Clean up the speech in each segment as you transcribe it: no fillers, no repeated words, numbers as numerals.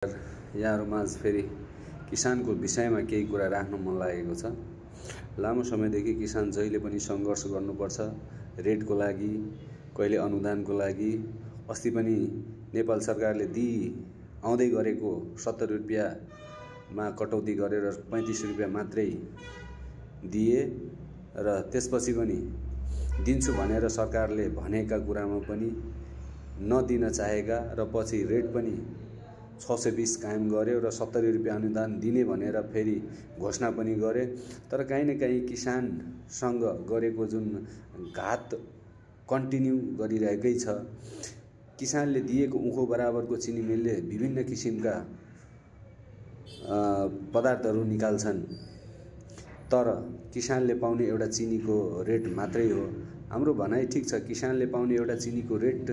यहाँहरुमाझ फेरि किसानको विषयमा केही कुरा राख्न मन लागेको छ। लामो समयदेखि किसान जहिले पनि सङ्घर्ष गर्नुपर्छ रेटको लागि, कहिले अनुदानको लागि। अस्ति पनि नेपाल सरकारले आउँदै गरेको 70 रुपैयाँमा कटौती गरेर 35 रुपैयाँ मात्रै दिए र त्यसपछि पनि दिन्छु भनेर सरकारले भनेका कुरामा पनि नदिन चाहेका र पछि रेट पनि 620 कायम गर्यो र 70 रुपैयाँ अनुदान दिने भनेर फेरि घोषणा पनि गरे। तर कहीँ न कहीँ किसानसँग गरेको जुन घात कन्टिन्यू गरिरहेकै छ। किसानले दिएको उखु बराबरको चिनी मिलले विभिन्न किसिमका पदार्थहरू निकाल्छन्, तर किसानले पाउने एउटा चिनीको रेट मात्रै हो। हाम्रो भनाइ ठीक छ, किसानले पाउने एउटा चिनीको रेट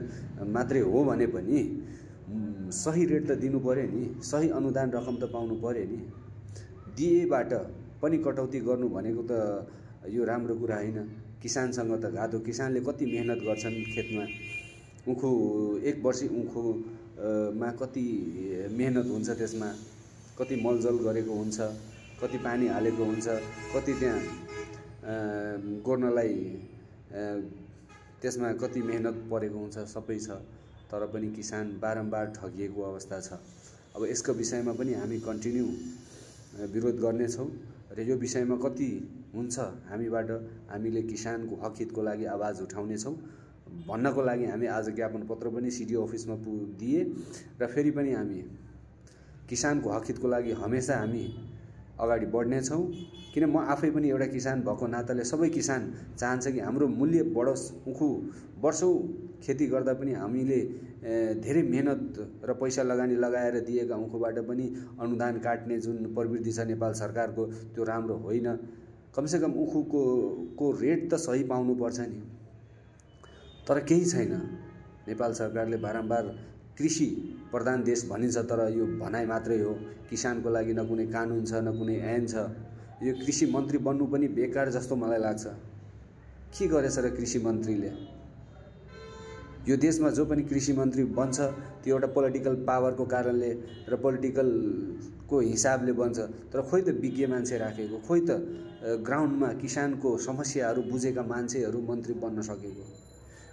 मात्रै हो भने पनि सही रेट त दिनु पर्यो नि, सही अनुदान रकम त पाउनु पर्यो नि। दिएबाट पनि कटौती गर्नु भनेको त यो राम्रो कुरा होइन। किसानसँग त घात हो। किसानले कति मेहनत गर्छन् खेतमा, उखु एक वर्ष उखुमा कति मेहनत हुन्छ, त्यसमा कति मलजल गरेको हुन्छ, कति पानी हालेको हुन्छ, कति त्यहाँ गोड्नलाई त्यसमा कति मेहनत परेको हुन्छ, सबै छ। तर पनि किसान बारम्बार ठगिएको अवस्था छ। अब यसको विषयमा पनि हामी कन्टिन्यू विरोध गर्नेछौँ र यो विषयमा कति हुन्छ हामीबाट हामीले किसानको हक हितको लागि आवाज उठाउनेछौँ भन्नको लागि हामी आज ज्ञापन पत्र पनि सिडिओ अफिसमा दिए र फेरि पनि हामी किसानको हक हितको लागि हमेसा हामी अगाडि बढ्नेछौँ। किन म आफै पनि एउटा किसान भएको नाताले सबै किसान चाहन्छ कि हाम्रो मूल्य बढोस्। उखु वर्षौं खेती गर्दा पनि हामीले धेरै मेहनत र पैसा लगाएर दिएका उखुबाट पनि अनुदान काट्ने जुन प्रवृत्ति छ नेपाल सरकारको, त्यो राम्रो होइन। कमसेकम उखुको रेट त सही पाउनु पर्छ नि। तर केही छैन। नेपाल सरकारले बारम्बार कृषि प्रधान देश भनिन्छ, तर यो भनाइ मात्रै हो। किसानको लागि न कुनै कानुन छ, न कुनै ऐन छ। यो कृषि मन्त्री बन्नु पनि बेकार जस्तो मलाई लाग्छ। के गरेछ र कृषि मन्त्रीले? यो देशमा जो पनि कृषि मन्त्री बन्छ त्यो एउटा पोलिटिकल पावरको कारणले र पोलिटिकलको हिसाबले बन्छ। तर खोइ त विज्ञ मान्छे राखेको, खोइ त ग्राउन्डमा किसानको समस्याहरू बुझेका मान्छेहरू मन्त्री बन्न सकेको।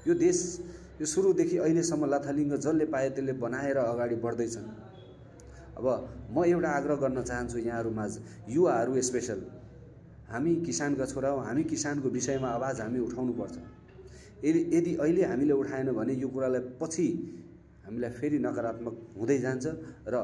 यो देश यो सुरुदेखि अहिलेसम्म लथालिङ्ग जसले पाए त्यसले बनाएर अगाडि बढ्दैछन्। अब म एउटा आग्रह गर्न चाहन्छु यहाँहरुमाझ, युवाहरू स्पेशल, हामी किसानका छोरा हौं, हामी किसानको विषयमा आवाज हामी उठाउनुपर्छ। यदि अहिले हामीले उठाएन भने यो कुरालाई पछि हामीलाई फेरि नकारात्मक हुँदै जान्छ र